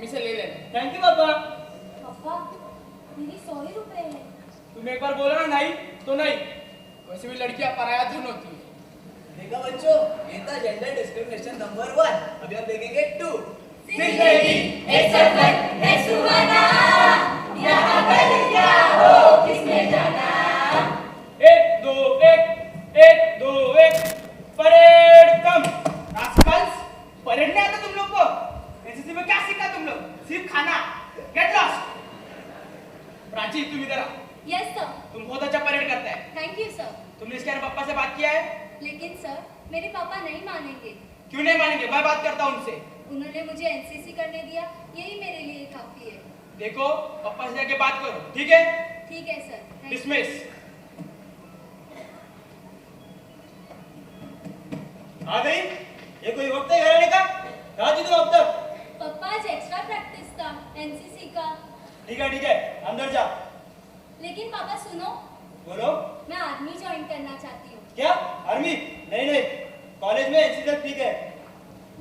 Mummy से ले लेना। थैंक यू पापा। पापा मेरी 100 ही रुपए है। तुम एक बार बोला ना नहीं तो नहीं। वैसे भी लड़कियां पराया धन होती है। देखा बच्चों, ये था जेंडर डिस्क्रिमिनेशन नंबर 1। अभी हम देखेंगे 2। जिंदगी एक सफर है सुहाना, यहाँ कल क्या हो किसने जाना। 1 2 1 1 2 1 परेड कम। रास्कल्स, परेड नहीं आता तुम लोग को? एनसीसी में क्या सीखा तुम लोग? सिर्फ खाना। Get lost. प्राची तुम इधर आ। Yes sir. तुम बहुत अच्छा परेड करता है। Thank you sir. तुमने इसके बारे में पापा से बात किया है? लेकिन सर मेरे पापा नहीं मानेंगे। क्यों नहीं मानेंगे? मैं बात करता हूँ उनसे। उन्होंने मुझे एनसीसी करने दिया, यही मेरे लिए काफी है। देखो पापा से जाके बात करो, ठीक है? ठीक है सर। Thank you. डिसमिस। आ गई? ये कोई वक्त है घर आने का? कहाँ थी तुम अब तक? पापा आज एक्स्ट्रा प्रैक्टिस था एनसीसी का। ठीक है अंदर जा। लेकिन पापा सुनो, बोलो। मैं आर्मी ज्वाइन करना चाहती हूँ। क्या? आर्मी? नहीं, कॉलेज में एनसीसी ठीक है।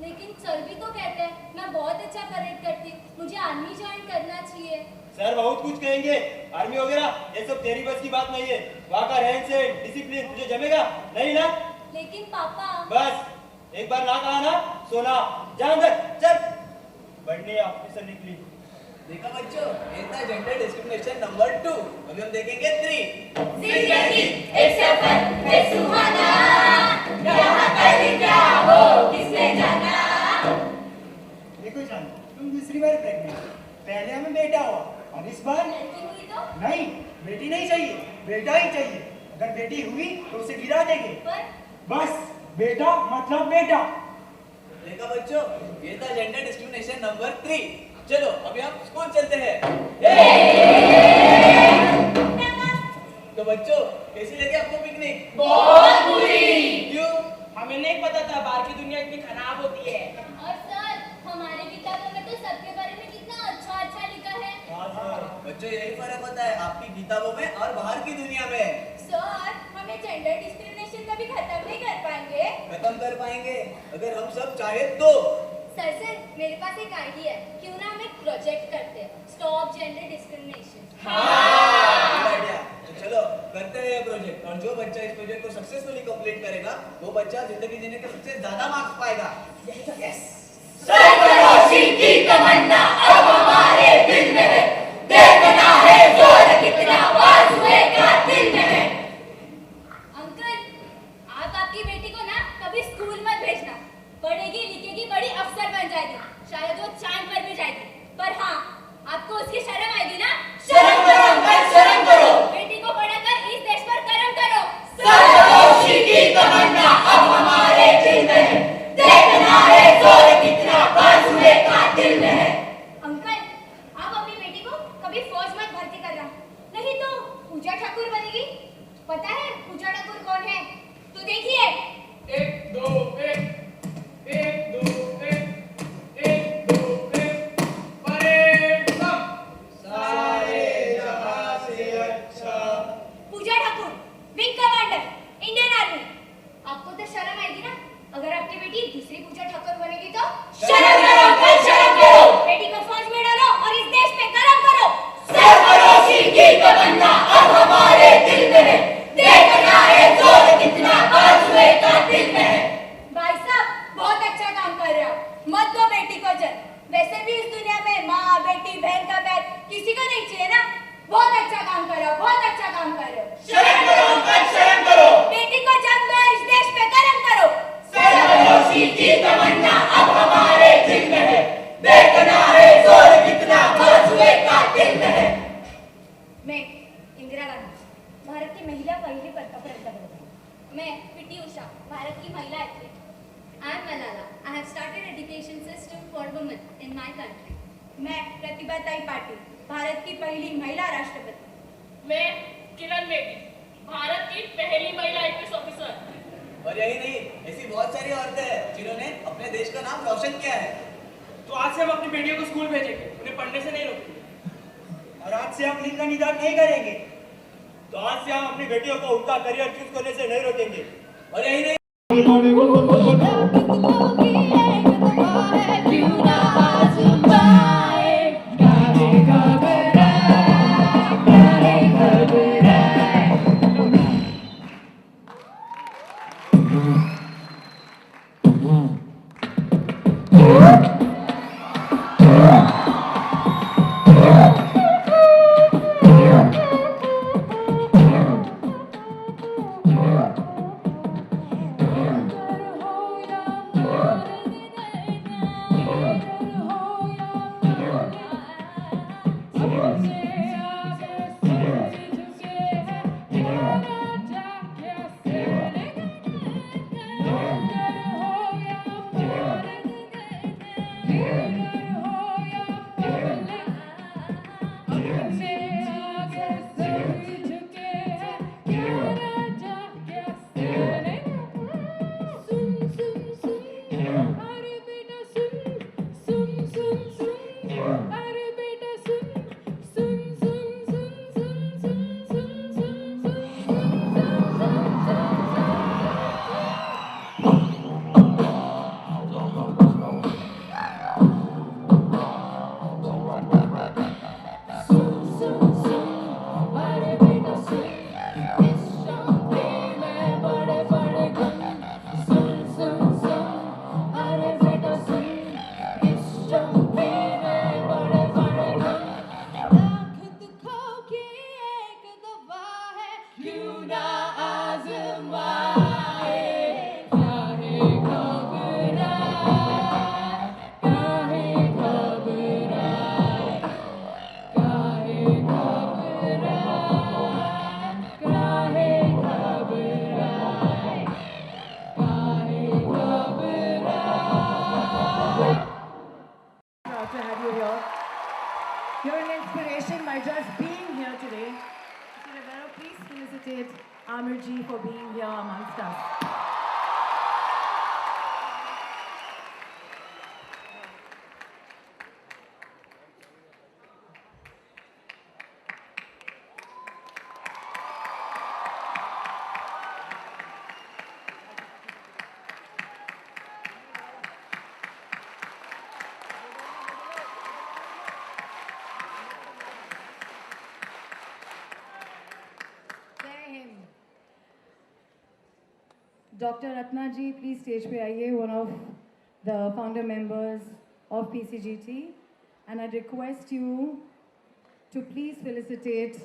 लेकिन सर भी तो कहते हैं मैं बहुत अच्छा परेड करती हूँ, मुझे आर्मी ज्वाइन करना चाहिए। सर बहुत कुछ कहेंगे, आर्मी वगैरह ये सब तेरी बस की बात नहीं है। वहाँ का रहन सहन डिसिप्लिन तुझे जमेगा नहीं ना? लेकिन पापा। बस एक बार ना कहा ना सोना। जा अंदर चल। बढ़नी ऑफिसर निकली। देखा बच्चों, ये था जेंडर डिस्क्रिमिनेशन नंबर 2। अभी हम देखेंगे 3। जिंदगी एक सफर है सुहाना, यहाँ कल क्या हो किसने जाना। देखो जान, तुम दूसरी बार प्रेग्नेंट। पहले हमें बेटा हुआ और इस बार लड़की हुई तो? नहीं, बेटी नहीं चाहिए, बेटा ही चाहिए। अगर बेटी हुई तो उसे गिरा देंगे। पर बस बेटा मतलब बेटा। देखा बच्चों, ये था जेंडर डिस्क्रिमिनेशन नंबर 3। चलो अभी हम स्कूल चलते हैं। तो बच्चों, कैसी लगी आपको पिकनिक? बहुत बुरी। क्यों? हमें नहीं पता था बाहर की दुनिया इतनी खराब होती है। और सर हमारे किताबों में तो सबके बारे में कितना अच्छा लिखा है। बच्चों, यही फर्क होता है आपकी किताबों में और बाहर की दुनिया में। सर हमें जेंडर डिस्क्रिमिनेशन कभी खत्म नहीं कर पाएंगे? खत्म कर पाएंगे अगर हम सब चाहे तो। सर मेरे पास एक आइडिया है, क्यों ना हम एक प्रोजेक्ट करते हैं, stop gender discrimination. Good idea. तो चलो करते हैं ये प्रोजेक्ट, और जो बच्चा इस प्रोजेक्ट को सक्सेसफुली कंप्लीट करेगा वो बच्चा जिंदगी जीने के सबसे ज्यादा मार्क्स पाएगा। यस। सरफरोशी की तमन्ना अब हमारे दिल में है, देखना है जोर कितना बाजुए का दिल में है। अंकल आप आपकी बेटी को ना कभी स्कूल मत भेजना, पढ़ेगी लिखेगी बड़ी अफसर बन जाएगी, शायद वो चांद पर भी जाएगी, पर हाँ आपको उसकी शर्म आएगी ना? शर्म करो अंकल, शर्म करो। बेटी को पढ़ाकर इस देश पर कर्म करो। सरफरोशी की तमन्ना अब हमारे दिल में है, देखना है जोर कितना बाजुए का दिल में है। अंकल आप अपनी बेटी को कभी फौज में भर्ती करना, नहीं तो पूजा ठाकुर बनेगी। पता है पूजा ठाकुर कौन है? तो देखिए 1 2 1 1 2 1 2 1 परेड कम। सारे जहां से अच्छा। Puja Thakur wing commander Indian army. आपको तो शर्म आएगी ना? अगर आपकी बेटी दूसरी पूजा ठाकुर बनेगी तो? शर्म करो अंकल, शर्म करो। बेटी को फौज में डालो और इस देश पे कर्म करो। सरफरोशी की तमन्ना अब हमारे दिल में है, देखना है जोर कितना बाजुए का दिल में है। भाई साहब बहुत अच्छा काम कर रहे हो, मत दो बेटी को जन्म। वैसे भी इस दुनिया में माँ बेटी बहन का बैर किसी को नहीं चाहिए ना। बहुत अच्छा काम कर रहे हो, बहुत अच्छा काम कर रहे हो। शर्म करो अंकल, शर्म करो। बेटी को जन्म दो, इस देश पे कर्म करो। सरफरोशी की तमन्ना अब हमारे दिल में है, देखना है जोर कितना बाजुए का दिल में है। मैं इंदिरा गांधी, भारत की महिला पहली प्रधानमंत्री। मैं पीटी उषा, भारत की महिला athlete. I am Malala, I have started education system for women in my country. मैं प्रतिभा ताई पाटिल, भारत की पहली महिला राष्ट्रपति। मैं किरण बेदी, भारत की पहली महिला आईपीएस ऑफिसर। और यही नहीं, ऐसी बहुत सारी औरतें हैं जिन्होंने अपने देश का नाम रोशन किया है। तो आज से हम अपनी बेटियों को स्कूल भेजेंगे, उन्हें पढ़ने से नहीं रोकेंगे। और आज से हम लिंग का निदान नहीं करेंगे। तो आज से हम अपनी बेटियों को उनका करियर चूज करने से नहीं रोकेंगे। और यही नहीं, क्यों ना आजमाए Proud to have you here. You're an inspiration by just being here today. Mr. Rivero, please felicitate Amirji for being here amongst us. Jai Hind. Dr. Ratna ji, please stage पे आइए, one of the founder members of PCGT, and I request you to please felicitate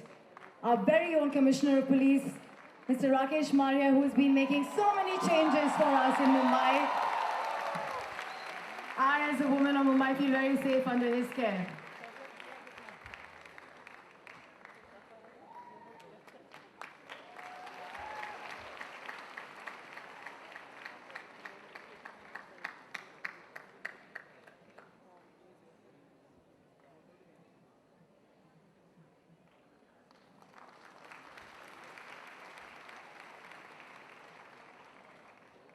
our very own Commissioner of Police, Mr. Rakesh Maria, who has been making so many changes for us in Mumbai. I, as a woman of Mumbai, feel very safe under his care.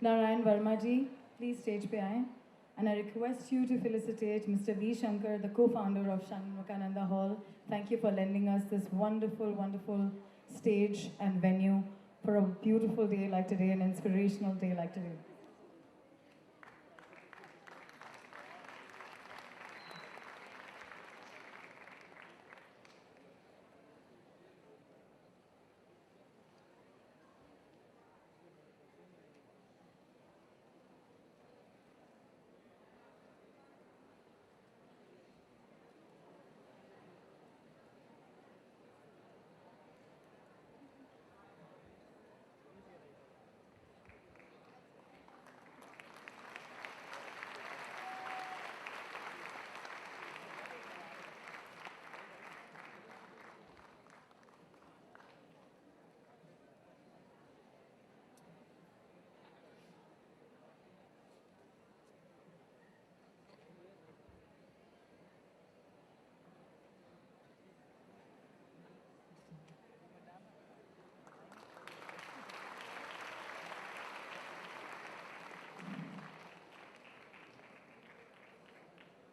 Narayan Verma ji, please stage पे आएं. And I request you to felicitate Mr. V. Shankar, the co-founder of Shanmukananda Hall. Thank you for lending us this wonderful, wonderful stage and venue for a beautiful day like today, an inspirational day like today.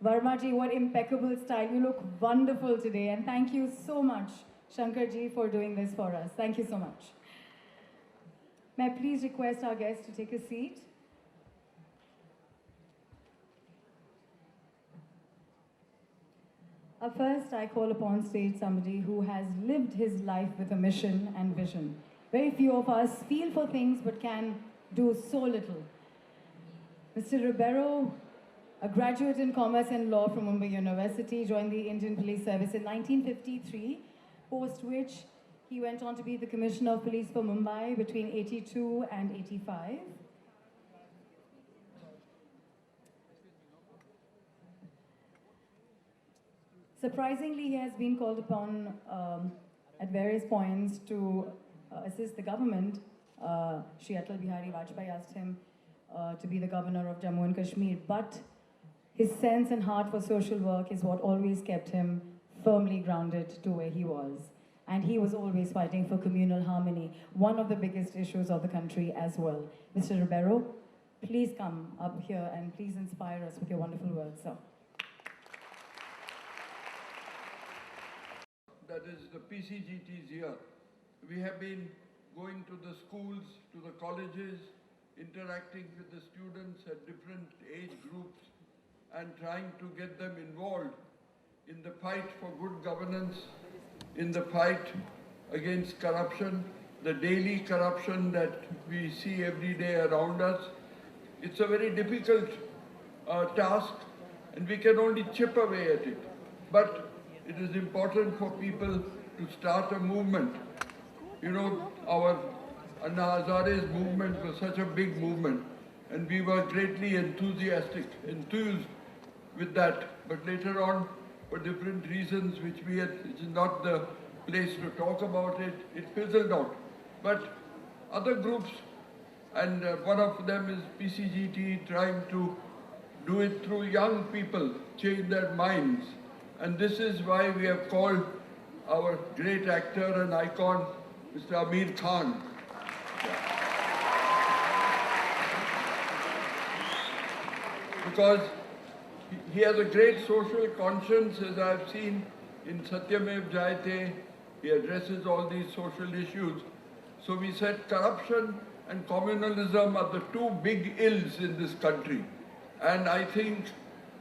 Verma ji, what impeccable style. You look wonderful today, and thank you so much, Shankar ji, for doing this for us. Thank you so much. May I please request our guests to take a seat? First, I call upon stage somebody who has lived his life with a mission and vision. Very few of us feel for things but can do so little. Mr. Ribeiro A graduate in Commerce and Law from Mumbai University, joined the Indian Police Service in 1953, post which he went on to be the Commissioner of Police for Mumbai between 82 and 85. Surprisingly, he has been called upon at various points to assist the government. Shri Atal Bihari Vajpayee asked him to be the governor of Jammu and Kashmir, but his sense and heart for social work is what always kept him firmly grounded to where he was. And he was always fighting for communal harmony, one of the biggest issues of the country as well. Mr. Ribeiro, please come up here and please inspire us with your wonderful words, sir. That is the PCGT's year. We have been going to the schools, to the colleges, interacting with the students at different age groups and trying to get them involved in the fight for good governance, in the fight against corruption, the daily corruption that we see every day around us. It's a very difficult task, and we can only chip away at it. But it is important for people to start a movement. You know, our Anna Hazare's movement was such a big movement, and we were greatly enthused with that. But later on, for different reasons, which is not the place to talk about it, it fizzled out. But other groups, and one of them is PCGT, trying to do it through young people, change their minds. And this is why we have called our great actor and icon, Mr. Amir Khan. Because he has a great social conscience, as I have seen in Satyamev Jayate. He addresses all these social issues. So we said corruption and communalism are the two big ills in this country. And I think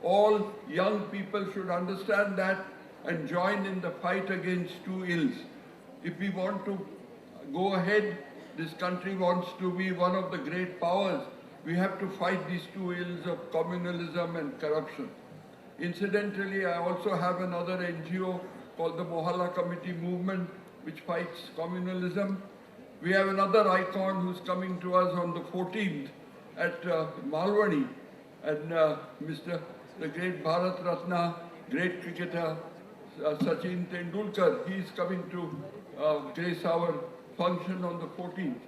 all young people should understand that and join in the fight against two ills. If we want to go ahead, this country wants to be one of the great powers, we have to fight these two ills of communalism and corruption. Incidentally, I also have another NGO called the Mohalla Committee Movement, which fights communalism. We have another icon who's coming to us on the 14th at Malwani, and the great Bharat Ratna, great cricketer, Sachin Tendulkar, he's coming to grace our function on the 14th.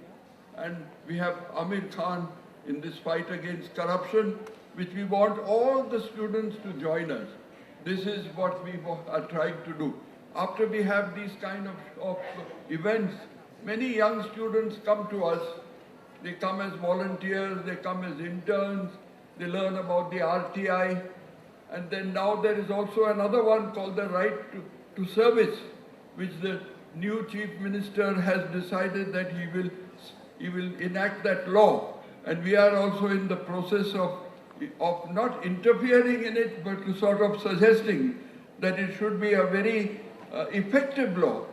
And we have Amir Khan in this fight against corruption, which we want all the students to join us. This is what we are trying to do. After we have these kind of events, many young students come to us. They come as volunteers, they come as interns, they learn about the RTI, and then now there is also another one called the Right to Service, which the new Chief Minister has decided that he will enact that law. And we are also in the process of not interfering in it, but to sort of suggesting that it should be a very effective law,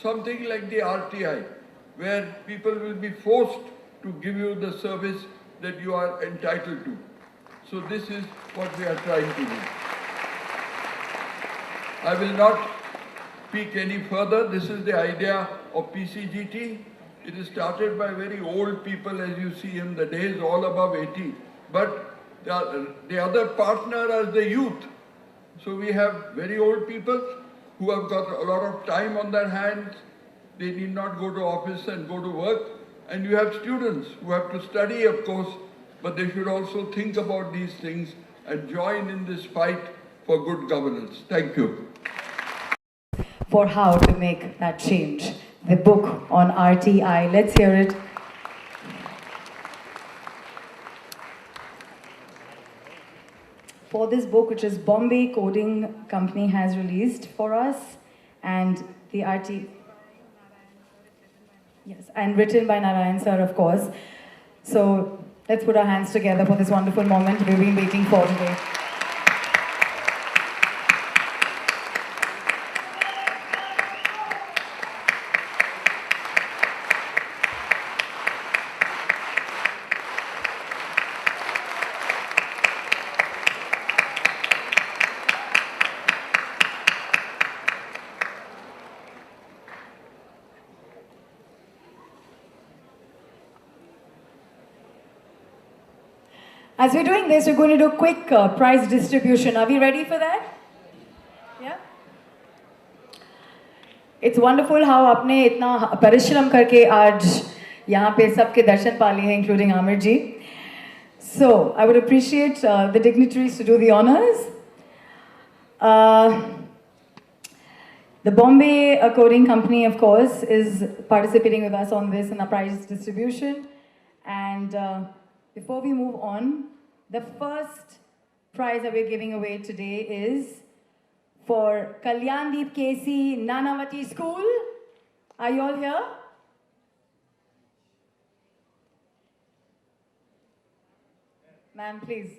something like the RTI, where people will be forced to give you the service that you are entitled to. So this is what we are trying to do. I will not speak any further. This is the idea of PCGT. It is started by very old people, as you see in the days, all above 80. But the other partner are the youth. So we have very old people who have got a lot of time on their hands. They need not go to office and go to work. And you have students who have to study, of course, but they should also think about these things and join in this fight for good governance. Thank you. For how to make that change. The book on RTI. Let's hear it. For this book, which is Bombay Coding Company has released for us, and the yes, and written by Narayan sir, of course. So let's put our hands together for this wonderful moment we've been waiting for today. As we're doing this, we're going to do a quick prize distribution. Are we ready for that? Yeah? It's wonderful how आपने इतना परिश्रम करके आज यहाँ पे सबके दर्शन पा लिए हैं, including Amir ji. So, I would appreciate the dignitaries to do the honors. The Bombay Coding Company, of course, is participating with us on this in the prize distribution. And before we move on, the first prize that we're giving away today is for Kalyandeep KC Nanavati School. Are you all here? Ma'am, please.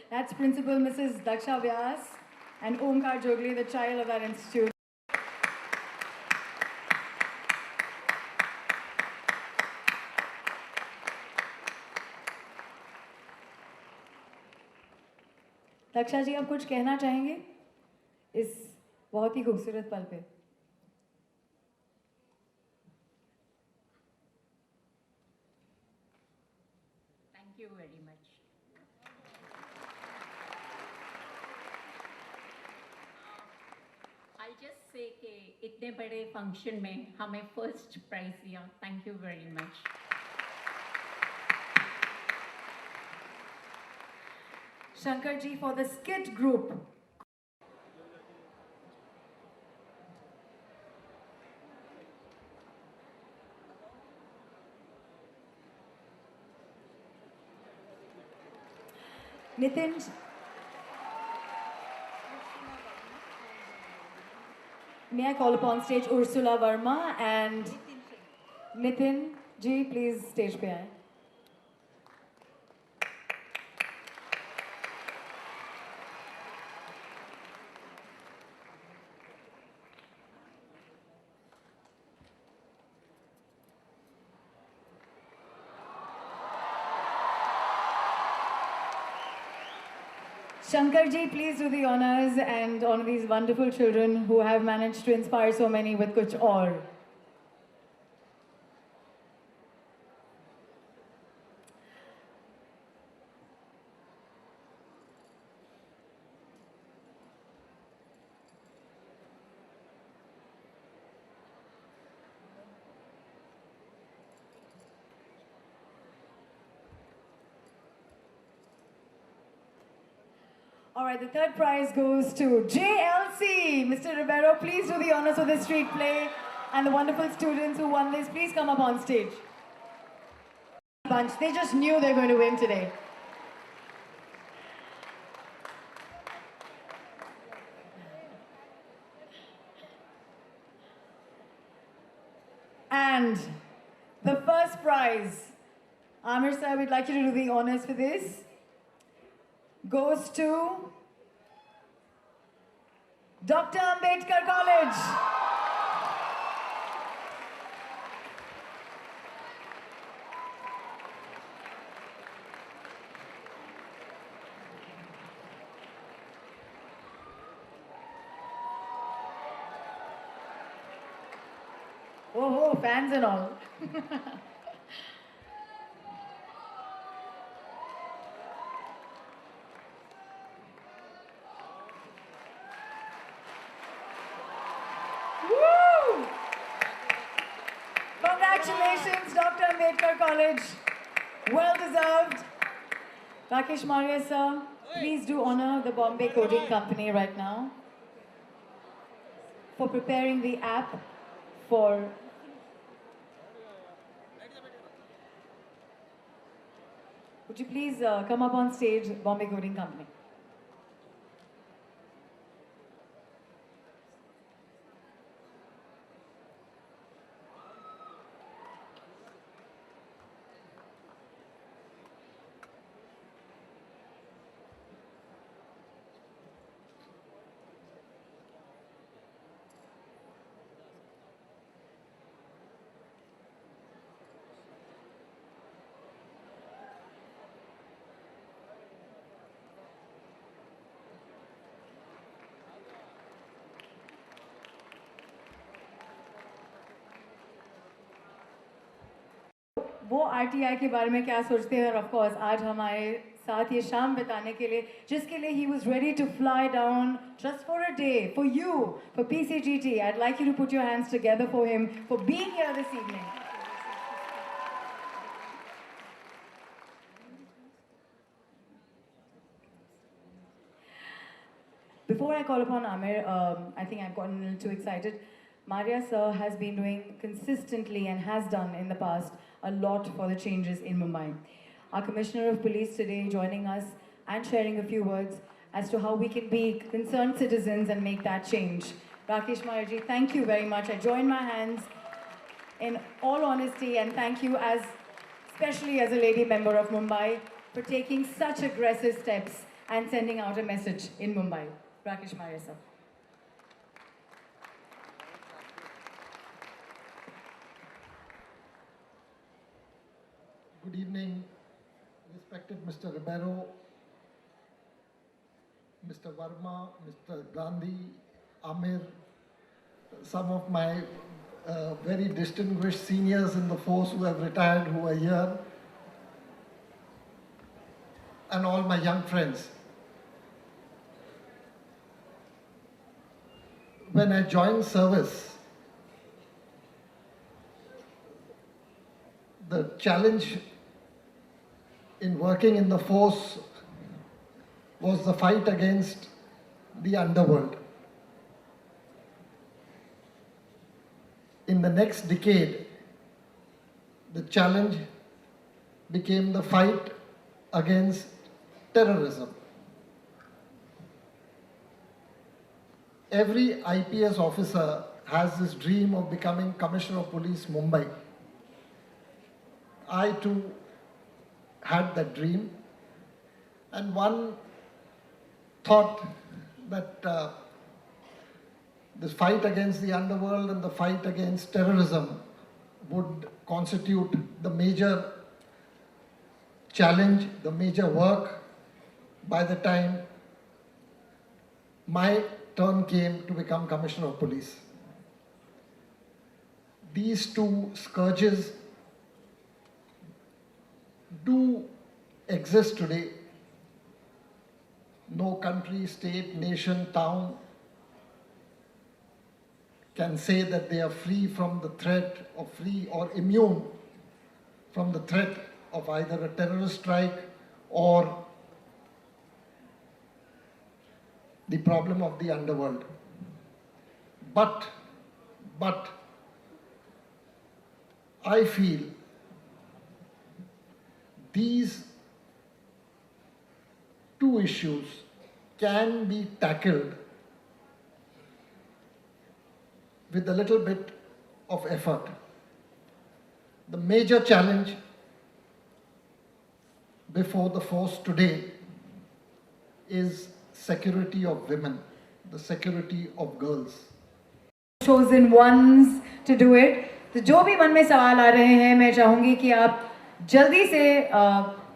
That's Principal Mrs. Daksha Vyas and Omkar Jogli, the child of that institute. Daksha जी, आप कुछ कहना चाहेंगे इस बहुत ही खूबसूरत पल पे? Thank you very much. I'll just say कि इतने बड़े फंक्शन में हमें फर्स्ट प्राइज दिया. Thank you very much. Shankar ji, for the skit group. Nitin. May I call upon stage Ursula Verma and Nitin ji, please stage pe aaye. Shankar ji, please do the honors and honor these wonderful children who have managed to inspire so many with kuch aur. All right, the third prize goes to JLC. Mr. Ribeiro, please do the honors of the street play. And the wonderful students who won this, please come up on stage. Bunch, they just knew they were going to win today. And the first prize, Amir sir, we'd like you to do the honors for this, goes to Dr. Ambedkar College. Oh, fans and all. Woo! Congratulations, Dr. Ambedkar College. Well deserved. Rakesh Maria sir, please do honor the Bombay Coding Company right now for preparing the app for would you please come up on stage, Bombay Coding Company? वो RTI के बारे में क्या सोचते हैं, और of course आज हमारे साथ ये शाम बिताने के लिए, जिसके लिए he was ready to fly down just for a day, for you, for PCGT. I'd like you to put your hands together for him, for being here this evening. Before I call upon Amir, I think I've gotten a little too excited. Maria sir has been doing consistently and has done in the past a lot for the changes in Mumbai. Our Commissioner of Police today joining us and sharing a few words as to how we can be concerned citizens and make that change. Rakesh Maharji, thank you very much. I join my hands in all honesty and thank you especially as a lady member of Mumbai for taking such aggressive steps and sending out a message in Mumbai. Rakesh Maharji sir. Good evening, respected Mr. Ribeiro, Mr. Verma, Mr. Gandhi, Amir, some of my very distinguished seniors in the force who have retired, who are here, and all my young friends. When I joined service, the challenge in working in the force was the fight against the underworld. In the next decade, the challenge became the fight against terrorism. Every IPS officer has this dream of becoming Commissioner of Police Mumbai. I too had that dream, and one thought that this fight against the underworld and the fight against terrorism would constitute the major challenge, the major work by the time my turn came to become Commissioner of Police. These two scourges do exist today. No country, state, nation, town can say that they are free from the threat, or free or immune from the threat of either a terrorist strike or the problem of the underworld. But I feel these two issues can be tackled with a little bit of effort. The major challenge before the force today is security of women, the security of girls. Chosen ones to do it. तो जो भी मन में सवाल आ रहे हैं, मैं चाहूँगी कि आप जल्दी से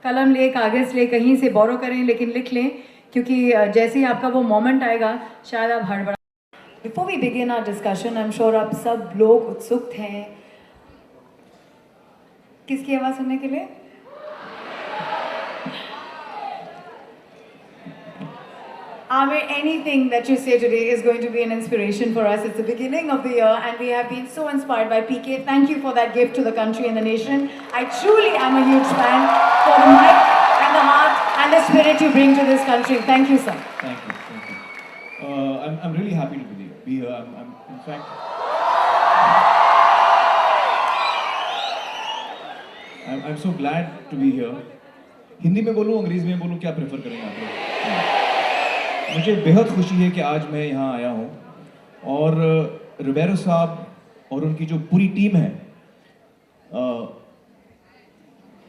कलम ले, कागज़ ले, कहीं से बोरो करें, लेकिन लिख लें, क्योंकि जैसे ही आपका वो मोमेंट आएगा, शायद आप हड़बड़ा. Before we begin our discussion, I'm sure आप सब लोग उत्सुक हैं. किसकी आवाज़ सुनने के लिए? Amir, anything that you say today is going to be an inspiration for us. It's the beginning of the year and we have been so inspired by PK. Thank you for that gift to the country and the nation. I truly am a huge fan for the mic and the heart and the spirit you bring to this country. Thank you, sir. Thank you. I'm really happy to be here. In fact, I'm so glad to be here. Hindi में बोलूँ, अंग्रेजी में बोलूँ, क्या prefer करेंगे आप लोग? मुझे बेहद खुशी है कि आज मैं यहाँ आया हूँ और रिबेरो साहब और उनकी जो पूरी टीम है,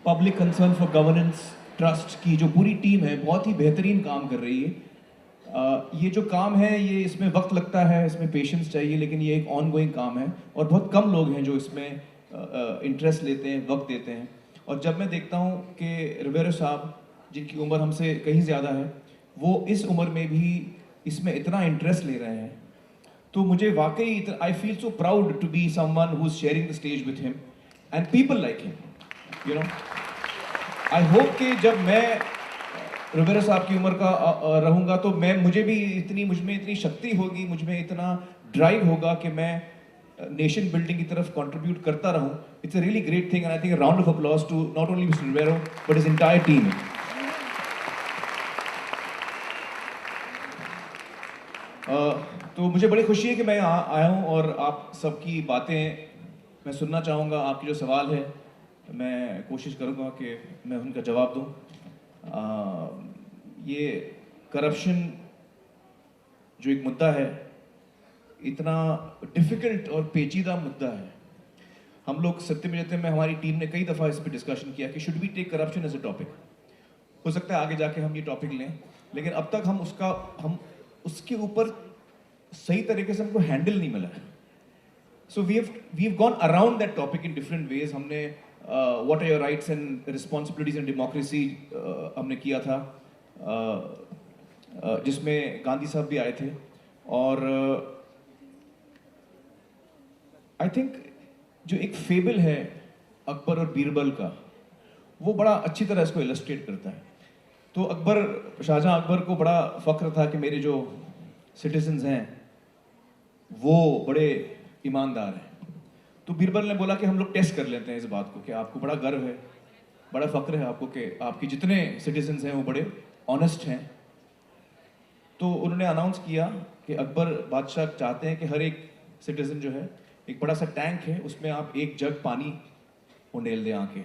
public concern for governance trust की जो पूरी टीम है, बहुत ही बेहतरीन काम कर रही है. ये जो काम है, ये इसमें वक्त लगता है, इसमें पेशेंस चाहिए, लेकिन ये एक ऑनगोइंग काम है और बहुत कम लोग हैं जो इसमें इंटरेस्ट लेते हैं, वक्त देते हैं. और जब मैं देखता हूँ कि रिबेरो साहब, जिनकी उम्र हमसे कहीं ज़्यादा है, वो इस उम्र में भी इसमें इतना इंटरेस्ट ले रहे हैं, तो मुझे वाकई I feel so proud to be someone who is sharing the stage with him and people like him. You know I hope कि जब मैं रुबेरा साहब की उम्र का रहूंगा तो मुझ में इतनी शक्ति होगी, मुझ में इतना ड्राइव होगा कि मैं नेशन बिल्डिंग की तरफ कंट्रीब्यूट करता रहूं. It's a really great thing and I think a round of applause to not only mister Rubera but his entire team. तो मुझे बड़ी खुशी है कि मैं यहाँ आया हूँ और आप सबकी बातें मैं सुनना चाहूँगा. आपके जो सवाल है मैं कोशिश करूँगा कि मैं उनका जवाब दूँ. ये करप्शन जो एक मुद्दा है, इतना डिफ़िकल्ट और पेचीदा मुद्दा है. हम लोग सत्यम जयते में हमारी टीम ने कई दफ़ा इस पर डिस्कशन किया कि should we take corruption as a topic. हो सकता है आगे जाके हम ये टॉपिक लें, लेकिन अब तक हम उसके ऊपर सही तरीके से हमको हैंडल नहीं मिला है. So we have gone around that topic in different ways. हमने what are your rights and responsibilities in democracy हमने किया था, जिसमें गांधी साहब भी आए थे. और आई थिंक जो एक फेबल है अकबर और बीरबल का, वो बड़ा अच्छी तरह इसको इलस्ट्रेट करता है. तो शाहजहां अकबर को बड़ा फख्र था कि मेरे जो सिटीजन्स हैं वो बड़े ईमानदार हैं. तो बीरबल ने बोला कि हम लोग टेस्ट कर लेते हैं इस बात को कि आपको बड़ा गर्व है, बड़ा फख्र है आपको कि आपके जितने सिटीजन्स हैं वो बड़े ऑनेस्ट हैं. तो उन्होंने अनाउंस किया कि अकबर बादशाह चाहते हैं कि हर एक सिटीजन जो है, एक बड़ा सा टैंक है, उसमें आप एक जग पानी उंडेल दें आके.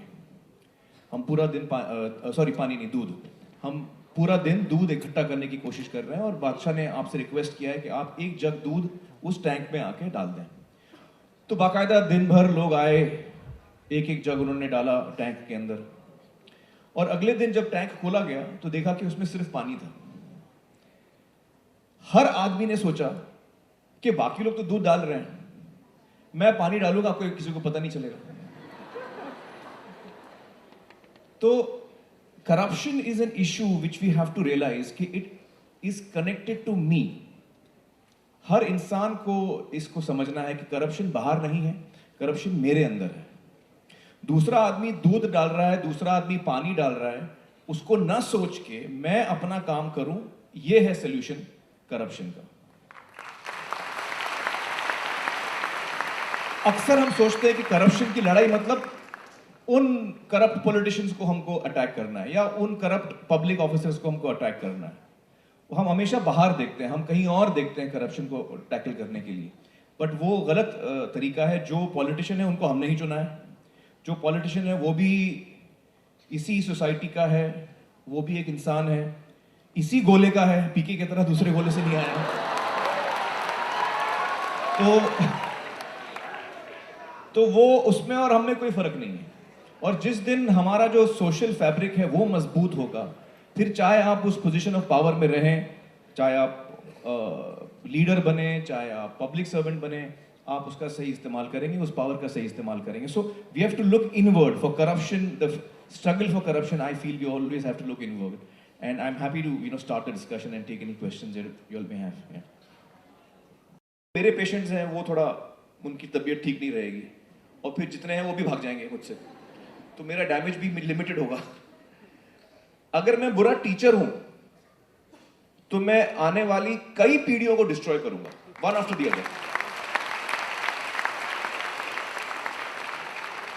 हम पूरा दिन पानी नहीं, दूध, हम पूरा दिन दूध इकट्ठा करने की कोशिश कर रहे हैं और बादशाह ने आपसे रिक्वेस्ट किया है कि आप एक जग दूध उस टैंक में आके डाल दें. तो बाकायदा दिन भर लोग आए, एक एक जग उन्होंने डाला टैंक के अंदर. और अगले दिन जब टैंक खोला गया तो देखा कि उसमें सिर्फ पानी था. हर आदमी ने सोचा कि बाकी लोग तो दूध डाल रहे हैं, मैं पानी डालूंगा, आपको किसी को पता नहीं चलेगा. तो corruption is an issue which we have to realize कि it is connected to me. हर इंसान को इसको समझना है कि करप्शन बाहर नहीं है, करप्शन मेरे अंदर है. दूसरा आदमी दूध डाल रहा है, दूसरा आदमी पानी डाल रहा है, उसको ना सोच के मैं अपना काम करूं, ये है सोल्यूशन करप्शन का. अक्सर हम सोचते हैं कि करप्शन की लड़ाई मतलब उन करप्ट पॉलिटिशियंस को हमको अटैक करना है या उन करप्ट पब्लिक ऑफिसर्स को हमको अटैक करना है. वो हम हमेशा बाहर देखते हैं, हम कहीं और देखते हैं करप्शन को टैकल करने के लिए. बट वो गलत तरीका है. जो पॉलिटिशियन है उनको हमने ही चुना है. जो पॉलिटिशियन है वो भी इसी सोसाइटी का है, वो भी एक इंसान है, इसी गोले का है, पीके की तरह दूसरे गोले से नहीं आया. तो वो उसमें और हमें कोई फर्क नहीं है. और जिस दिन हमारा जो सोशल फैब्रिक है वो मजबूत होगा, फिर चाहे आप उस पोजीशन ऑफ पावर में रहें, चाहे आप लीडर बने, चाहे आप पब्लिक सर्वेंट बने, आप उसका सही इस्तेमाल करेंगे, उस पावर का सही इस्तेमाल करेंगे. So we have to look inward for corruption. The struggle for corruption, I feel we always have to look inward. And I am happy to start the discussion and take any questions you all may have. मेरे patients हैं, वो थोड़ा उनकी तबीयत ठीक नहीं रहेगी और फिर जितने हैं वो भी भाग जाएंगे मुझसे, तो मेरा डैमेज भी लिमिटेड होगा. अगर मैं बुरा टीचर हूं तो मैं आने वाली कई पीढ़ियों को डिस्ट्रॉय करूंगा, वन आफ्टर द अदर.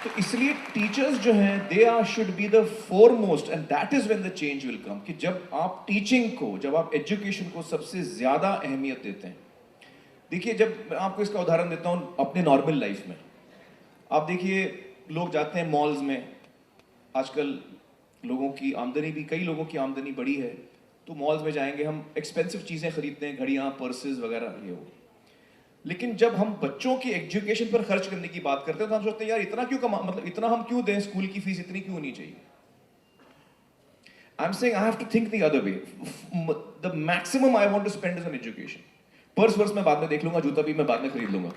तो इसलिए टीचर्स जो हैं, they are should be the foremost and that is when the change will come. कि जब आप टीचिंग को, जब आप एजुकेशन को सबसे ज्यादा अहमियत देते हैं. देखिए, जब मैं आपको इसका उदाहरण देता हूं अपने नॉर्मल लाइफ में. आप देखिए, लोग जाते हैं मॉल्स में. आजकल लोगों की आमदनी भी, कई लोगों की आमदनी बढ़ी है, तो मॉल्स में जाएंगे, हम एक्सपेंसिव चीज़ें खरीदते हैं, घड़ियाँ, पर्सेस वगैरह, ये वो. लेकिन जब हम बच्चों की एजुकेशन पर खर्च करने की बात करते हैं तो हम सोचते हैं यार इतना क्यों मतलब इतना हम क्यों दें, स्कूल की फीस इतनी क्यों होनी चाहिए. I am saying I have to think the other way. The maximum I want to spend is on education. पर्स वर्स मैं बाद में देख लूंगा, जूता भी मैं बाद में खरीद लूंगा,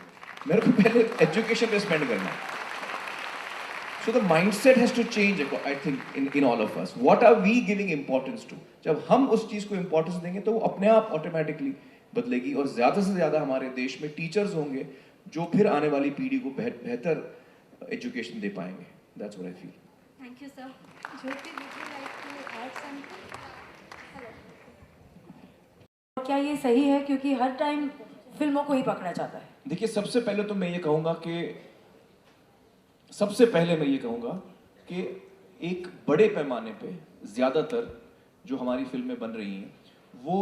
मेरे को पहले एजुकेशन पे स्पेंड करना है. So the mindset has to change, I think, in all of us. What are we giving importance to? जब हम उस चीज को importance देंगे तो वो अपने आप automatically बदलेगी और ज़्यादा से ज़्यादा हमारे देश में टीचर्स होंगे जो फिर आने वाली पीढ़ी को बेहतर एजुकेशन दे पाएंगे. That's what I feel. Thank you, sir. Jyoti, would you like to add something? Hello. क्या ये सही है क्योंकि हर टाइम फिल्मों को ही पकड़ा जाता है? देखिए, सबसे पहले तो मैं ये कहूँगा कि एक बड़े पैमाने पे ज़्यादातर जो हमारी फिल्में बन रही हैं वो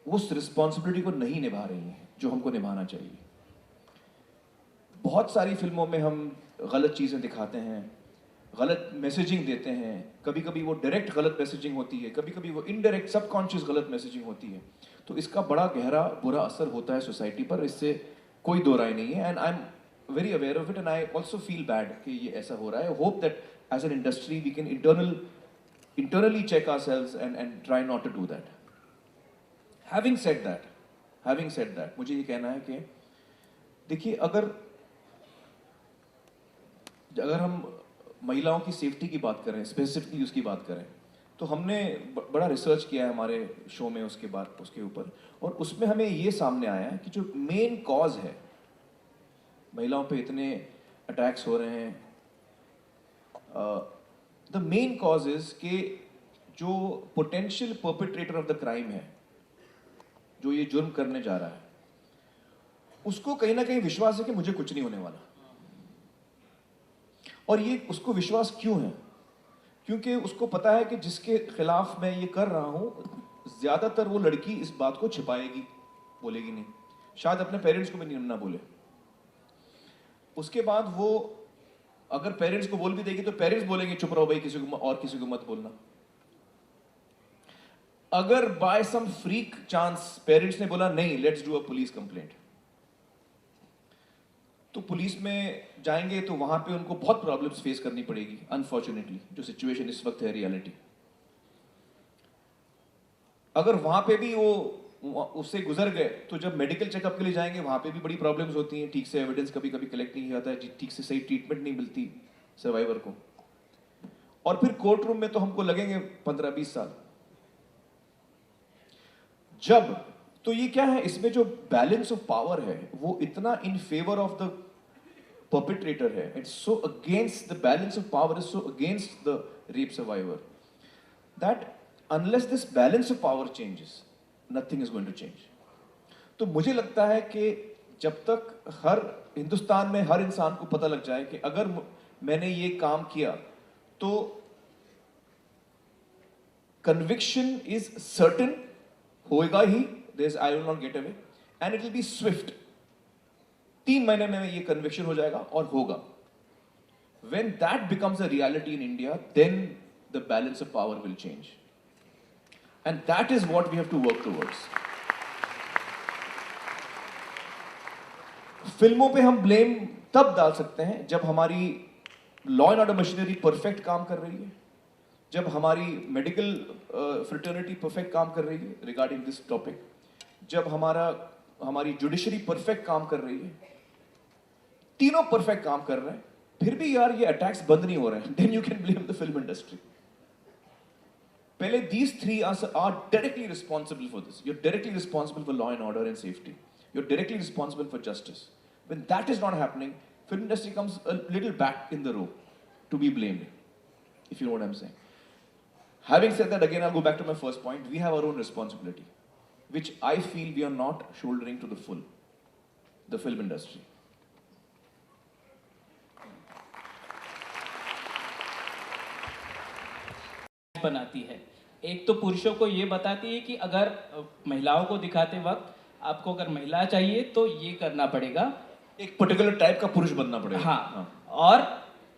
उस रिस्पॉन्सिबिलिटी को नहीं निभा रही हैं जो हमको निभाना चाहिए। बहुत सारी फिल्मों में हम गलत चीज़ें दिखाते हैं, गलत मैसेजिंग देते हैं, कभी कभी वो डायरेक्ट गलत मैसेजिंग होती है, कभी कभी वो इनडायरेक्ट सबकॉन्शियस गलत मैसेजिंग होती है। तो इसका बड़ा गहरा बुरा असर होता है सोसाइटी पर, इससे कोई दो राय नहीं है। And I am very aware of it and I also feel bad कि ये ऐसा हो रहा है। Hope that as an industry we can internally check ourselves and try not to do that. Having said that, मुझे ये कहना है कि देखिए, अगर हम महिलाओं की सेफ्टी की बात करें, स्पेसिफिकली उसकी बात करें, तो हमने बड़ा रिसर्च किया है हमारे शो में उसके ऊपर, और उसमें हमें ये सामने आया है कि जो मेन कॉज है महिलाओं पे इतने अटैक्स हो रहे हैं, द मेन कॉज इज कि जो potential perpetrator of the crime है, जो ये जुर्म करने जा रहा है, उसको कहीं ना कहीं विश्वास है कि मुझे कुछ नहीं होने वाला। और ये उसको विश्वास क्यों है? क्योंकि उसको पता है कि जिसके खिलाफ मैं ये कर रहा हूं, ज्यादातर वो लड़की इस बात को छिपाएगी, बोलेगी नहीं, शायद अपने पेरेंट्स को भी नहीं ना बोले। उसके बाद वो अगर पेरेंट्स को बोल भी देगी तो पेरेंट्स बोलेंगे चुप रहो भाई, किसी को मत बोलना। अगर बाय सम फ्रीक चांस पेरेंट्स ने बोला नहीं, let's do a police complaint, तो पुलिस में जाएंगे तो वहां पे उनको बहुत प्रॉब्लम्स फेस करनी पड़ेगी। अनफॉर्चुनेटली जो सिचुएशन इस वक्त है, रियलिटी, अगर वहां पे भी वो उससे गुजर गए तो जब मेडिकल चेकअप के लिए जाएंगे वहां पे भी बड़ी प्रॉब्लम्स होती हैं। ठीक से एविडेंस कभी कभी कलेक्ट नहीं होता है, ठीक से सही ट्रीटमेंट नहीं मिलती सर्वाइवर को, और फिर कोर्ट रूम में तो हमको लगेंगे 15-20 साल। जब तो ये क्या है, इसमें जो बैलेंस ऑफ पावर है वो इतना in favour of the perpetrator है, it's so against the balance of power, is so against the rape survivor, that unless this balance of power changes, nothing is going to change. तो मुझे लगता है कि जब तक हर हिंदुस्तान में हर इंसान को पता लग जाए कि अगर मैंने ये काम किया तो conviction is certain, होएगा ही, I will not get away, and it will be swift. 3 महीने में ये कन्विक्शन हो जाएगा और होगा। When that becomes a reality in India, then the balance of power will change, and that is what we have to work towards. फिल्मों पे हम ब्लेम तब डाल सकते हैं जब हमारी law and order machinery perfect काम कर रही है, जब हमारी मेडिकल फ्रेटर्निटी परफेक्ट काम कर रही है रिगार्डिंग दिस टॉपिक, जब हमारी जुडिशरी परफेक्ट काम कर रही है, तीनों परफेक्ट काम कर रहे हैं, फिर भी यार ये अटैक्स बंद नहीं हो रहे हैं, then you can blame the film industry. पहले these 3 are directly responsible for this. You're directly responsible for law and order and safety. You're directly responsible for justice. When that is not happening, film industry comes a little back in the row to be blamed, if you know what I'm saying. Having said that, again I'll go back to my first point. We have our own responsibility, which I feel we are not shouldering to the full, the film industry. बनाती है, एक तो पुरुषों को ये बताती है कि अगर महिलाओं को दिखाते वक्त आपको अगर महिला चाहिए तो ये करना पड़ेगा, एक पर्टिकुलर टाइप का पुरुष बनना पड़ेगा। हाँ, और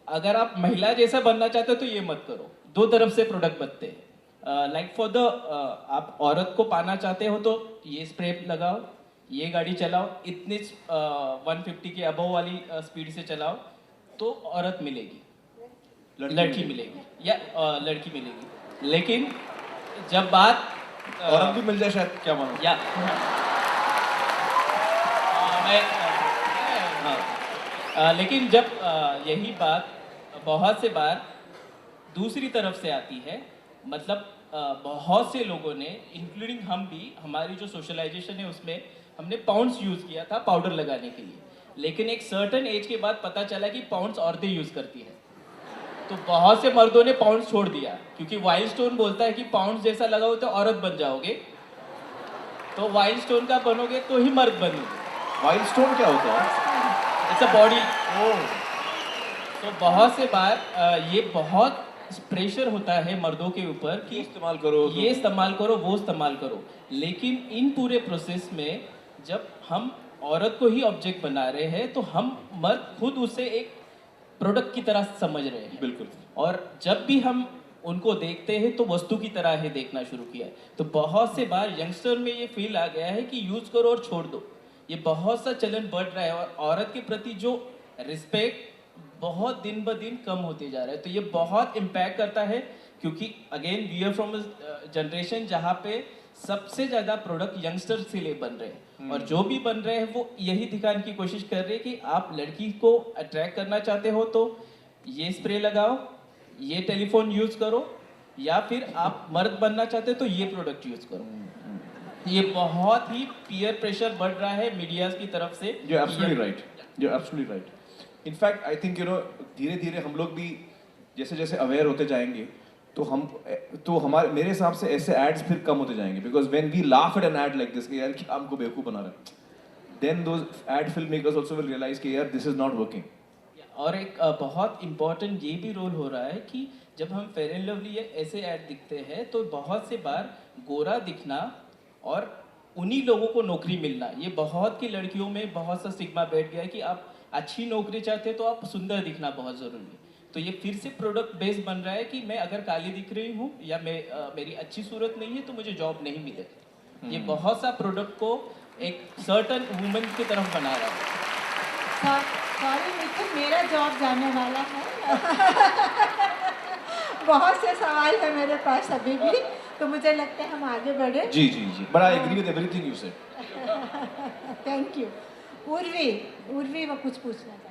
अगर आप महिला जैसा बनना चाहते हो तो ये मत करो। 2 तरफ से प्रोडक्ट बनते हैं। लाइक फॉर द आप औरत को पाना चाहते हो तो ये स्प्रे लगाओ, ये गाड़ी चलाओ, इतनी 150 के अबव वाली स्पीड से चलाओ तो औरत मिलेगी, लड़की मिलेगी या लड़की मिलेगी। लेकिन जब बात औरत भी मिल जाए शायद, क्या मानो, या लेकिन जब यही बात बहुत से बार दूसरी तरफ से आती है, मतलब बहुत से लोगों ने, इंक्लूडिंग हम भी, हमारी जो सोशलाइजेशन है उसमें हमने पाउंड्स यूज़ किया था पाउडर लगाने के लिए, लेकिन एक सर्टेन एज के बाद पता चला कि पाउंड्स औरतें यूज़ करती हैं। तो बहुत से मर्दों ने पाउंड छोड़ दिया, क्योंकि वाइल्ड स्टोन बोलता है कि पाउंड जैसा लगा हो तो औरत बन जाओगे, तो वाइल्ड स्टोन का बनोगे तो ही मर्द बनोगे। वाइल्ड स्टोन क्या होता है? It's a body. तो बहुत से बार ये बहुत प्रेशर होता है मर्दों के ऊपर कि इस्तेमाल करो, ये इस्तेमाल करो, वो इस्तेमाल करो, लेकिन इन पूरे प्रोसेस में जब हम औरत को ही ऑब्जेक्ट बना रहे हैं तो हम मर्द खुद उसे एक प्रोडक्ट की तरह समझ रहे हैं। बिल्कुल। और जब भी हम उनको देखते हैं तो वस्तु की तरह ही देखना शुरू किया है। तो बहुत से बार यंगस्टर में ये फील आ गया है कि यूज करो और छोड़ दो, ये बहुत सा चलन बढ़ रहा है और औरत के प्रति जो रिस्पेक्ट बहुत दिन ब दिन कम होते जा रहा है। तो ये बहुत इम्पैक्ट करता है, क्योंकि again we are from generation जहाँ पे सबसे ज़्यादा प्रोडक्ट यंगस्टर से लिए बन रहे हैं, और जो भी बन रहे हैं वो यही दिखाने की कोशिश कर रहे हैं कि आप लड़की को अट्रैक्ट करना चाहते हो तो ये स्प्रे लगाओ, ये टेलीफोन यूज करो, या फिर आप मर्द बनना चाहते हो तो ये प्रोडक्ट यूज करो। ये बहुत ही पीयर प्रेशर बढ़ रहा है मीडिया की तरफ से। You're absolutely right. You're absolutely right. In fact, I think धीरे धीरे हम लोग भी जैसे जैसे अवेयर होते जाएंगे तो हमारे मेरे हिसाब से ऐसे एड्स फिर कम होते जाएंगे, because when we laugh at an ad like this कि यार क्या हमको बेवकूफ बना रहा है, then those ad film makers also will realise कि यार दिस इज नॉट वर्किंग। और एक बहुत इम्पॉर्टेंट ये भी रोल हो रहा है कि जब हम फेयर एंड लवली ऐसे ऐड दिखते हैं तो बहुत से बार गोरा दिखना और उन्हीं लोगों को नौकरी मिलना, ये बहुत की लड़कियों में बहुत सा स्टिग्मा बैठ गया है कि आप अच्छी नौकरी चाहते हैं तो आप सुंदर दिखना बहुत ज़रूरी है। तो ये फिर से प्रोडक्ट बेस्ड बन रहा है कि मैं अगर काली दिख रही हूँ या मेरी अच्छी सूरत नहीं है तो मुझे जॉब नहीं मिलेगी। ये बहुत सा प्रोडक्ट को एक सर्टन वुमेन की तरफ बना रहा है। सॉरी मिथुन, मेरा जॉब जाने वाला है। बहुत से सवाल है मेरे पास अभी भी, तो मुझे लगता है हम आगे बढ़े। जी जी जी, but I agree with everything you said. Thank you. Urvi वो कुछ पूछना चाहती।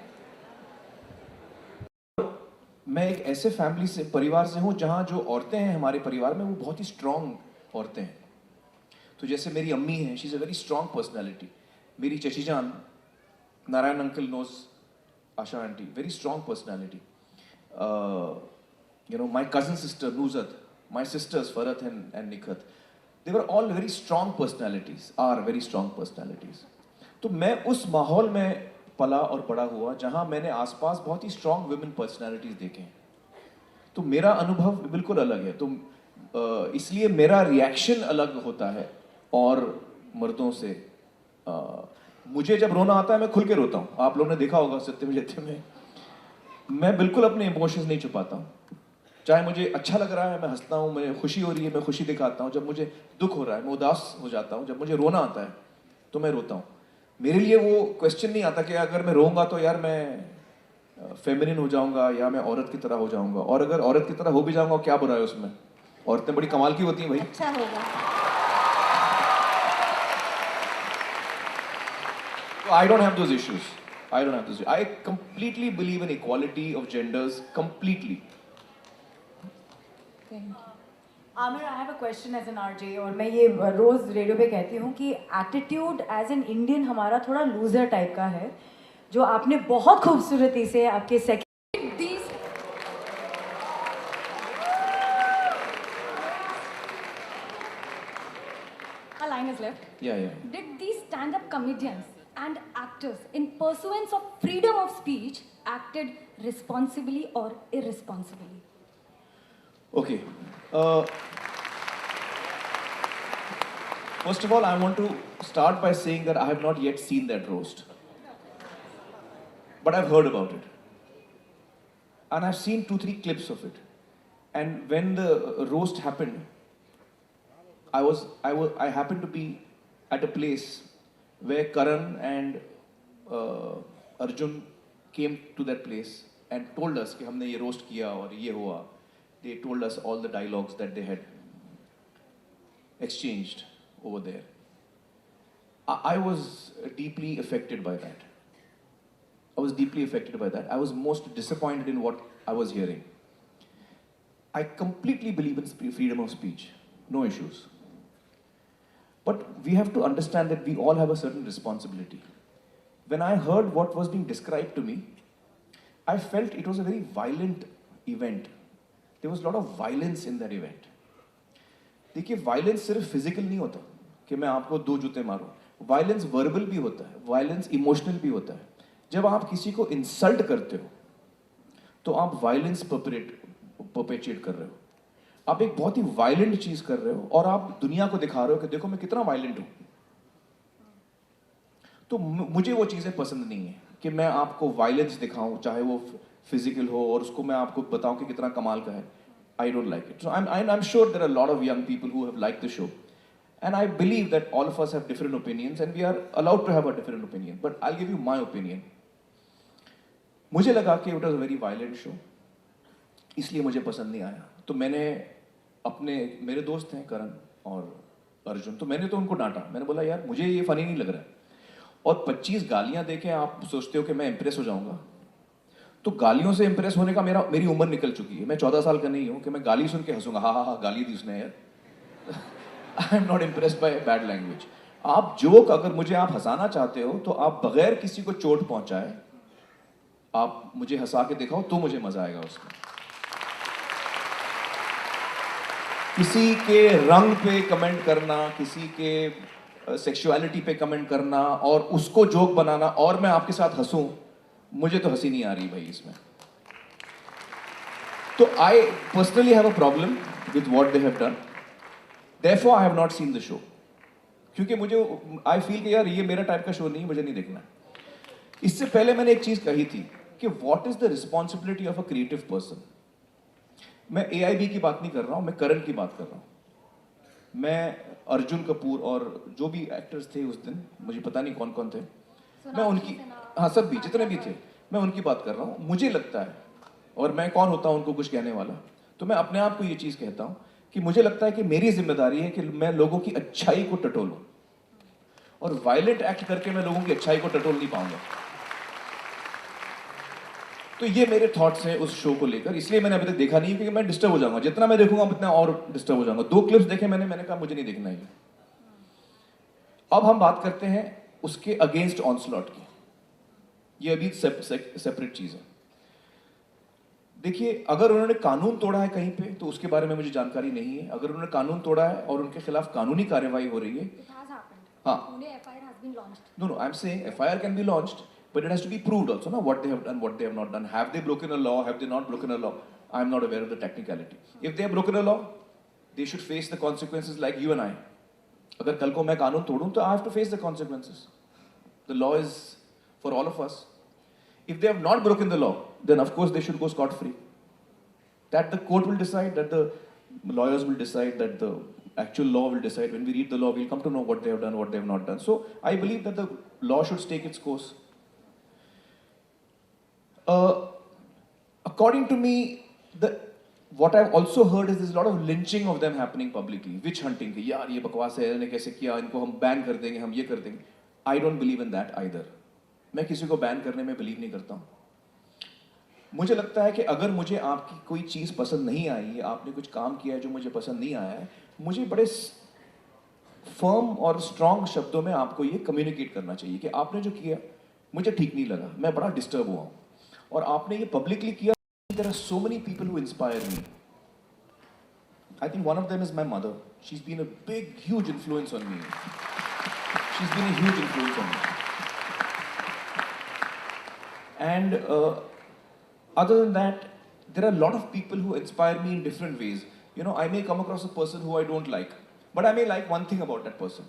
मैं एक ऐसे फैमिली से परिवार से हूँ जहाँ जो औरतें हैं हमारे परिवार में वो बहुत ही स्ट्रॉन्ग औरतें हैं। तो जैसे मेरी अम्मी हैं, she is a very strong personality. मेरी चची जान, Narayan uncle knows Asha aunty, very strong personality. My cousin sister Nuzat, my sisters Farat and Nikhat, they were all very strong personalities, are very strong personalities. तो मैं उस माहौल में पला और बड़ा हुआ जहाँ मैंने आसपास बहुत ही स्ट्रॉन्ग वुमेन पर्सनालिटीज देखे हैं। तो मेरा अनुभव बिल्कुल अलग है। तो इसलिए मेरा रिएक्शन अलग होता है और मर्दों से। मुझे जब रोना आता है मैं खुल के रोता हूँ। आप लोगों ने देखा होगा सत्यम जयते में, मैं बिल्कुल अपने इमोशंस नहीं छुपाता हूँ। चाहे मुझे अच्छा लग रहा है मैं हंसता हूँ, मुझे खुशी हो रही है मैं खुशी दिखाता हूँ, जब मुझे दुख हो रहा है मैं उदास हो जाता हूँ, जब मुझे रोना आता है तो मैं रोता हूँ। मेरे लिए वो क्वेश्चन नहीं आता कि अगर मैं रोऊंगा तो यार मैं फेमिनिन हो जाऊंगा या मैं औरत की तरह हो जाऊंगा, और अगर औरत की तरह हो भी जाऊंगा क्या बुरा है उसमें? औरतें बड़ी कमाल की होती हैं भाई। अच्छा होगा। So I don't have those issues. I don't have those issues. I completely believe in equality of genders, completely. Aamir, I have a question as an RJ, और मैं ये रोज़ रेडियो पे कहती हूँ कि एटीट्यूड एज एन इंडियन हमारा थोड़ा loser type का है, जो आपने बहुत खूबसूरती से आपके A line is left. Yeah. Did these stand-up comedians and actors, in pursuance of freedom of speech, acted responsibly or irresponsibly? Okay. First of all, I want to start by saying that I have not yet seen that roast. But I've heard about it. And I've seen 2-3 clips of it. And when the roast happened, I happened to be at a place where Karan and Arjun came to that place and told us कि हमने ये roast किया और ये हुआ. They told us all the dialogues that they had exchanged over there. I was deeply affected by that. I was most disappointed in what I was hearing. I completely believe in freedom of speech, no issues. But we have to understand that we all have a certain responsibility. When I heard what was being described to me, I felt it was a very violent event, there was a lot of violence in that event. देखिए violence सिर्फ physical नहीं होता कि मैं आपको 2 जूते मारूं, violence verbal भी होता है, वायलेंस इमोशनल भी होता है. जब आप किसी को इंसल्ट करते हो तो आप वायलेंस परपेचुएट कर रहे हो, आप एक बहुत ही वायलेंट चीज कर रहे हो और आप दुनिया को दिखा रहे हो कि देखो मैं कितना वायलेंट हूं. तो मुझे वो चीजें पसंद नहीं है कि मैं आपको वायलेंस दिखाऊं, चाहे वो फिजिकल हो, और उसको मैं आपको बताऊं कि कितना कमाल का है. I don't like it. So I'm sure there are a lot of young people who have liked the show. And I believe that all of us have different opinions and we are allowed to have a different opinion. But I'll give you my opinion. मुझे लगा कि it was a very violent show. इसलिए मुझे पसंद नहीं आया. तो मैंने मेरे दोस्त हैं करण और अर्जुन, तो मैंने तो उनको डांटा. मैंने बोला यार मुझे ये फनी नहीं लग रहा है. और 25 गालियां देके आप सोचते हो कि मैं इंप्रेस हो जाऊंगा. तो गालियों से इंप्रेस होने का मेरी उम्र निकल चुकी है. मैं 14 साल का नहीं हूं कि मैं गाली सुन के हंसूंगा, हाँ गाली दी उसने यार. I am not impressed by bad language. आप जोक अगर मुझे आप हंसाना चाहते हो तो आप बगैर किसी को चोट पहुंचाए आप मुझे हंसा के दिखाओ तो मुझे मजा आएगा उसमें. किसी के रंग पे कमेंट करना, किसी के सेक्सुअलिटी पे कमेंट करना और उसको जोक बनाना और मैं आपके साथ हंसूं, मुझे तो हंसी नहीं आ रही भाई इसमें. तो I personally have a problem with what they have done. Therefore I have not seen the show. क्योंकि मुझे आई फील कि यार ये मेरा टाइप का शो नहीं, मुझे नहीं देखना. इससे पहले मैंने एक चीज कही थी कि what is the responsibility of a creative person. मैं AIB की बात नहीं कर रहा हूं, मैं करण की बात कर रहा हूं. मैं अर्जुन कपूर और जो भी एक्टर्स थे उस दिन, मुझे पता नहीं कौन कौन थे, मैं उनकी, हाँ सब भी जितने भी थे, मैं उनकी बात कर रहा हूँ. मुझे लगता है, और मैं कौन होता हूँ उनको कुछ कहने वाला, तो मैं अपने आप को ये चीज़ कहता हूँ कि मुझे लगता है कि मेरी जिम्मेदारी है कि मैं लोगों की अच्छाई को टटोलूं, और वायलेंट एक्ट करके मैं लोगों की अच्छाई को टटोल नहीं पाऊंगा. तो ये मेरे थॉट्स हैं उस शो को लेकर. इसलिए मैंने अभी तक देखा नहीं क्योंकि मैं डिस्टर्ब हो जाऊंगा. जितना मैं देखूंगा उतना और डिस्टर्ब हो जाऊंगा. 2 क्लिप्स देखे मैंने कहा मुझे नहीं देखना है. अब हम बात करते हैं उसके अगेंस्ट ऑनस्लॉट की. ये अभी सेपरेट चीज है. देखिए अगर उन्होंने कानून तोड़ा है कहीं पे तो उसके बारे में मुझे जानकारी नहीं है. अगर उन्होंने कानून तोड़ा है और उनके खिलाफ कानूनी कार्यवाही हो रही है, हाँ, no, I'm saying FIR can be launched, but it has to be proved also, na, what they have done, what they have not done. Have they broken a law? Have they not broken a law? I'm not aware of the technicality. If they have broken a law, they should face the consequences like you and I. अगर कल को मैं कानून तोड़ूं तो I have to face the consequences. The law is for all of us. If they have not broken the law, then of course they should go scot-free. That the court will decide, that the lawyers will decide, that the actual law will decide. When we read the law, we'll come to know what they have done, what they have not done. So I believe that the law should take its course. According to me, what I've also heard is there's a lot of lynching of them happening publicly. Witch hunting. कि यार ये बकवास है, इन्होंने कैसे किया, इनको हम बैन कर देंगे, हम ये कर देंगे. I don't believe in that either. मैं किसी को बैन करने में बिलीव नहीं करता हूँ. मुझे लगता है कि अगर मुझे आपकी कोई चीज़ पसंद नहीं आई, आपने कुछ काम किया है जो मुझे पसंद नहीं आया है, मुझे बड़े फर्म और स्ट्रॉन्ग शब्दों में आपको ये कम्युनिकेट करना चाहिए कि आपने जो किया मुझे ठीक नहीं लगा, मैं बड़ा डिस्टर्ब हुआ हूँ, और आपने ये पब्लिकली किया. There are so many people who inspire me. I think one of them is my mother. She's been a big, huge influence on me. She's been a huge influence on me. And other than that, there are a lot of people who inspire me in different ways. You know, I may come across a person who I don't like, but I may like one thing about that person.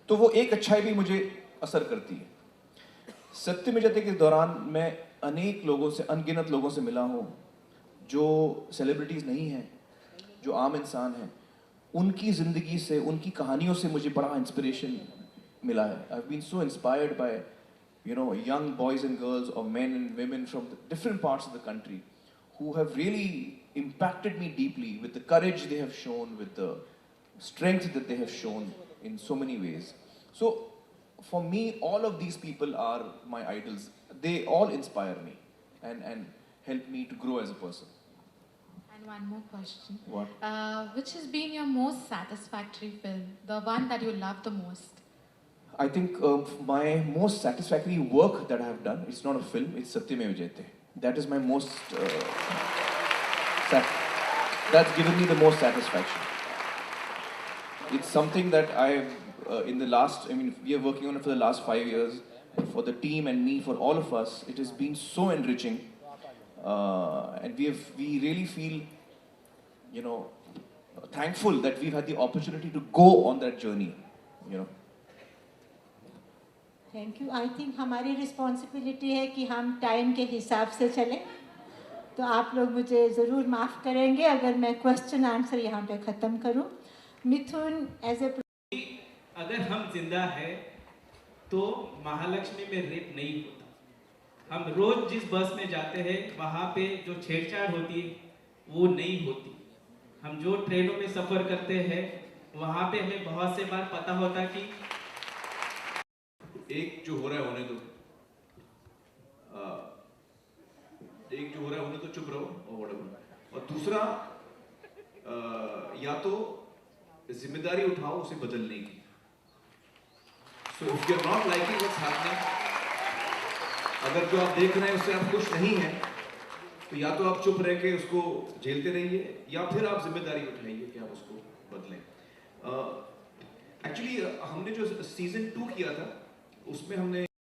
तो वो एक अच्छाई भी मुझे असर करती है. सत्य में जाते के दौरान मैं अनेक लोगों से, अनगिनत लोगों से मिला हूँ जो सेलिब्रिटीज नहीं हैं, जो आम इंसान हैं. उनकी जिंदगी से, उनकी कहानियों से मुझे बड़ा इंस्पिरेशन मिला है. I've been so inspired by, you know, young boys and girls or men and women from the different parts of the country who have really impacted me deeply with the courage they have shown, with the strength that they have shown in so many ways. So for me, all of these people are my idols. They all inspire me and help me to grow as a person. And one more question. What? Which has been your most satisfactory film? The one that you love the most? I think my most satisfactory work that I have done, it's not a film, it's Satyamev Jayate. That is my most... that's given me the most satisfaction. It's something that I've in the last, I mean, we are working on it for the last 5 years. For the team and me, for all of us, it has been so enriching, and we really feel, you know, thankful that we've had the opportunity to go on that journey, you know. Thank you. I think हमारी responsibility है कि हम time के हिसाब से चलें, तो आप लोग मुझे ज़रूर माफ़ करेंगे अगर मैं क्वेश्चन आंसर यहाँ पे ख़त्म करूँ। मिथुन एज ए, अगर हम जिंदा है तो महालक्ष्मी में रेप नहीं होता। हम रोज जिस बस में जाते हैं वहाँ पे जो छेड़छाड़ होती है वो नहीं होती। हम जो ट्रेनों में सफर करते हैं वहाँ पे हमें बहुत से बार पता होता कि एक जो हो रहा है होने दो, चुप रहो और whatever। और दूसरा, या तो जिम्मेदारी उठाओ उसे बदलने की। So if you're not liking what's happening, अगर जो आप देख रहे हैं उससे आप खुश नहीं हैं, तो या तो आप चुप रह के उसको झेलते रहिए या फिर आप जिम्मेदारी उठाइए कि आप उसको बदलें। एक्चुअली हमने जो सीजन 2 किया था उसमें हमने